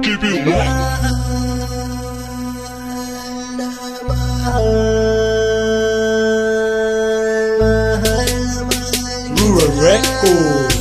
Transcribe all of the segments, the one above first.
Keep it locked. Rural Record.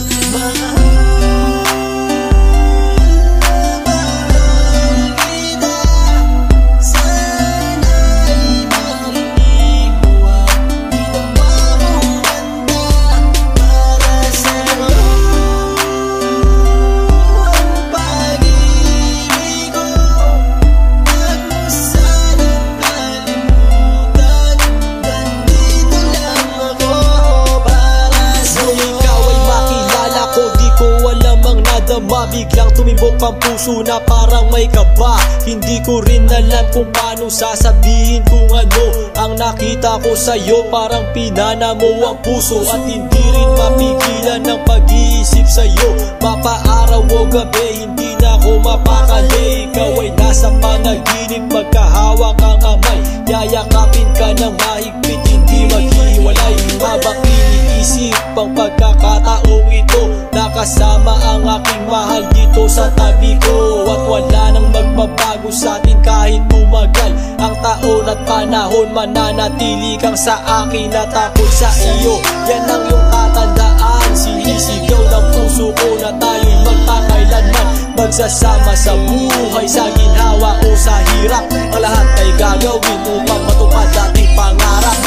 Biglang tumibok ang puso na parang may kaba. Hindi ko rin alam kung paano sasabihin kung ano ang nakita ko sa'yo. Parang pinana mo ang puso at hindi rin mapigilan ng pag-iisip sa'yo. Mapaaraw o gabi, hindi na ako mapakali. Ikaw ay nasa panaginip, magkahawak ang kamay. Yayakapin ka ng mahigpit, hindi maghiwalay. Habang iniisip ang pagkakataong ito, nakasama ang aking mahal dito sa tabi ko. At wala nang magbabago sa atin kahit tumagal ang taon at panahon. Mananatili kang sa akin at ako'y sa iyo. Yan ang iyong tatandaan. Sinisigaw ng puso ko na tayo'y magpakailanman. Magsasama sa buhay, sa ginhawa o sa hirap. Ang lahat ay gagawin upang matupad ating pangarap.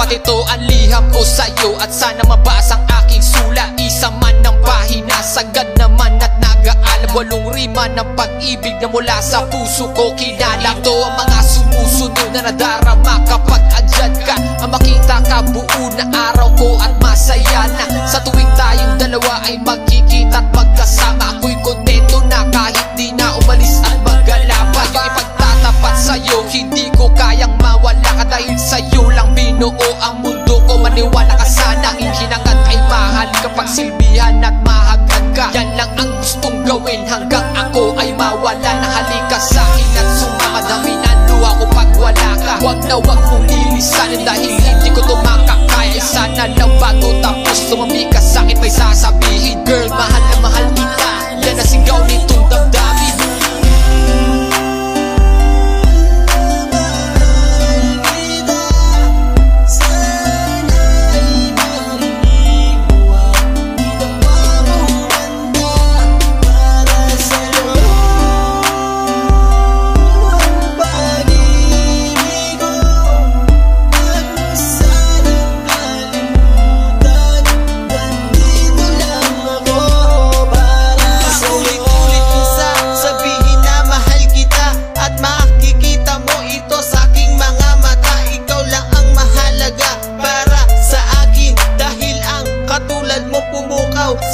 Ito ang liham ko sa'yo at sana mabasa ang aking sula. Isa man ng pahina, sagad naman at nag-aalam. 8 rima ng pag-ibig na mula sa puso ko kinala. Ito ang mga sumusunod na nadarama kapag andyan ka. Ang makita ka buo na araw ko at masaya na. Sa tuwing tayong dalawa ay magkikita at magkasama, ako'y kontento na kahit di na umalis at maggalapa. Yung ipagtatapat sa'yo, hindi ko kayang mawala ka. Dahil sa'yo lang binuo ang mundo ko. Maniwala ka sana, ang hinangad ay mahal kapag silbihan at mahagad ka. Yan lang ang gustong gawin hanggang ako ay mawala na. Halika sa'kin at sumama, dami ng luha ko pag wala ka. Huwag na huwag mong lilisanin dahil hindi ko tumakakaya. Sana lang bago tapos tumami ka sa'kin may sasabihin. Girl, mahal na mahal kita. Yan ang sigaw nitong damdamin.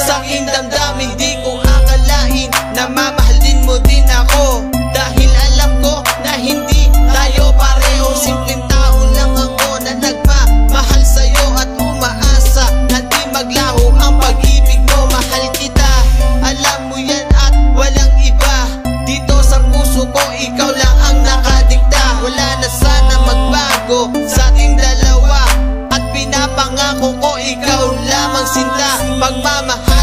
Sa aking damdamin, di ko akalain na mamahalin mo din ako. Dahil alam ko na hindi tayo pareho. Simpleng tao lang ako na nagmamahal sa'yo at umaasa na di maglaho ang pag-ibig mo. Mahal kita, alam mo yan at walang iba. Dito sa puso ko, ikaw lang ang nakadikta. Wala na sana magbago sa ating dalawa at pinapangako ko ikaw lamang sinta. Pagmamahal